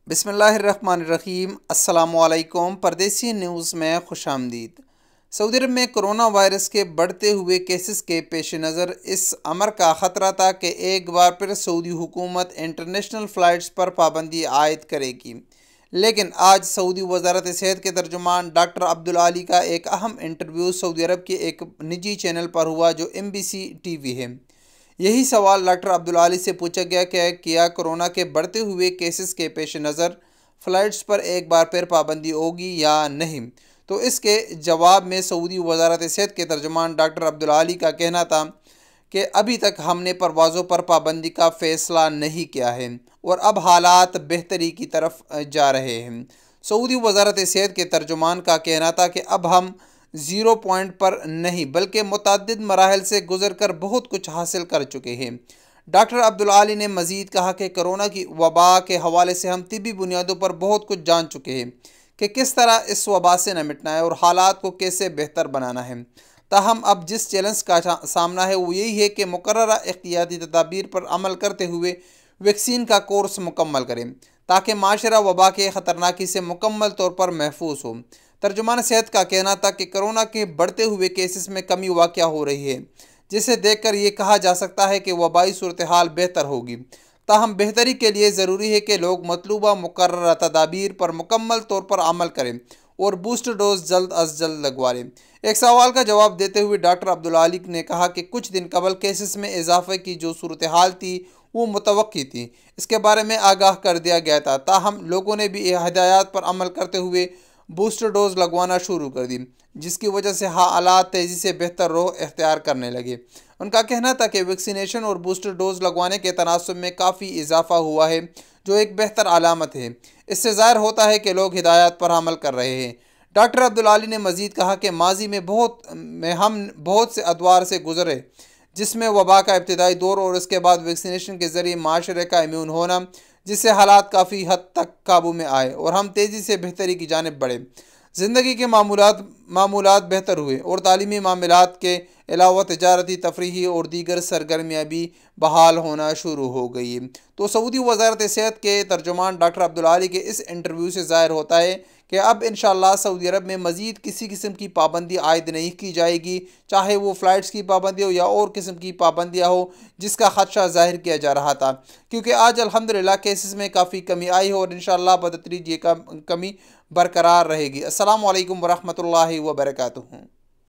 बिस्मिल्लाहिर्रहमानिर्रहीम। अस्सलामुअलैकुम। परदेसी न्यूज़ में खुशामदीद। सऊदी अरब में कोरोना वायरस के बढ़ते हुए केसेस के पेश नज़र इस अमर का ख़तरा था कि एक बार फिर सऊदी हुकूमत इंटरनेशनल फ़्लाइट्स पर पाबंदी आयद करेगी। लेकिन आज सऊदी वज़ारत सेहत के तर्जुमान डॉक्टर अब्दुल आली का एक अहम इंटरव्यू सऊदी अरब के एक निजी चैनल पर हुआ जो MBC TV है। यही सवाल डॉक्टर अब्दुल आली से पूछा गया कि क्या कोरोना के बढ़ते हुए केसेस के पेश नज़र फ़्लाइट्स पर एक बार फिर पाबंदी होगी या नहीं। तो इसके जवाब में सऊदी वज़ारत सेहत के तर्जुमान डॉक्टर अब्दुल आली का कहना था कि अभी तक हमने परवाज़ों पर पाबंदी का फ़ैसला नहीं किया है और अब हालात बेहतरी की तरफ जा रहे हैं। सऊदी वज़ारत सेहत के तर्जुमान का कहना था कि अब हम 0 पॉइंट पर नहीं बल्कि मुतअद्दिद मराहल से गुजर कर बहुत कुछ हासिल कर चुके हैं। डॉक्टर अब्दुल आली ने मज़ीद कहा कि कोरोना की वबा के हवाले से हम तिबी बुनियादों पर बहुत कुछ जान चुके हैं कि किस तरह इस वबा से निपटना है और हालात को कैसे बेहतर बनाना है। ताहम अब जिस चैलेंज का सामना है वो यही है कि मुकर्ररा एहतियाती तदाबीर पर अमल करते हुए वैक्सीन का कोर्स मुकम्मल करें ताकि माशरा वबा के ख़तरनाकी से मुकम्मल तौर पर महफूज हो। तर्जुमान सेहत का कहना था कि कोरोना के बढ़ते हुए केसेस में कमी वाक़या हो रही है, जिसे देखकर ये कहा जा सकता है कि वबाई सूरत हाल बेहतर होगी। ताहम बेहतरी के लिए ज़रूरी है कि लोग मतलूबा मुकर्ररा तदाबीर पर मुकम्मल तौर पर अमल करें और बूस्टर डोज जल्द अज जल्द लगवा लें। एक सवाल का जवाब देते हुए डॉक्टर अब्दुल आली ने कहा कि कुछ दिन कबल केसेस में इजाफे की जो सूरत हाल थी वो मुतवक्की थी, इसके बारे में आगाह कर दिया गया था। ताहम लोगों ने भी हिदायत पर अमल करते हुए बूस्टर डोज लगवाना शुरू कर दी, जिसकी वजह से हालात तेज़ी से बेहतर रुख इख्तियार करने लगे। उनका कहना था कि वैक्सीनेशन और बूस्टर डोज लगवाने के तनासब में काफ़ी इजाफा हुआ है, जो एक बेहतर अलामत है। इससे ज़ाहिर होता है कि लोग हिदायत पर अमल कर रहे हैं। डॉक्टर अब्दुल आली ने मज़ीद कहा कि माजी में हम बहुत से अदवार से गुजरे, जिसमें वबा का इब्तिदाई दौर और उसके बाद वैक्सीनेशन के ज़रिए माशरे का इम्यून होना, जिससे हालात काफ़ी हद तक काबू में आए और हम तेज़ी से बेहतरी की जानिब बढ़े। ज़िंदगी के मामूलात बेहतर हुए और तालीमी मामलात के अलावा तजारती, तफरीही और दीगर सरगर्मियाँ भी बहाल होना शुरू हो गई। तो सऊदी वज़ारत सेहत के तर्जुमान डॉक्टर अब्दुल आली के इस इंटरव्यू से ज़ाहिर होता है कि अब इंशाअल्लाह सऊदी अरब में मज़ीद किसी किस्म की पाबंदी आयद नहीं की जाएगी, चाहे वो फ़्लाइट्स की पाबंदी हो या और किस्म की पाबंदियाँ हो, जिसका ख़दशा ज़ाहिर किया जा रहा था। क्योंकि आज अल्हम्दुलिल्लाह केसेस में काफ़ी कमी आई है और इंशाअल्लाह बदतरीज ये कमी बरकरार रहेगी। अस्सलामु अलैकुम वरहमतुल्लाहि वबरकातुहू।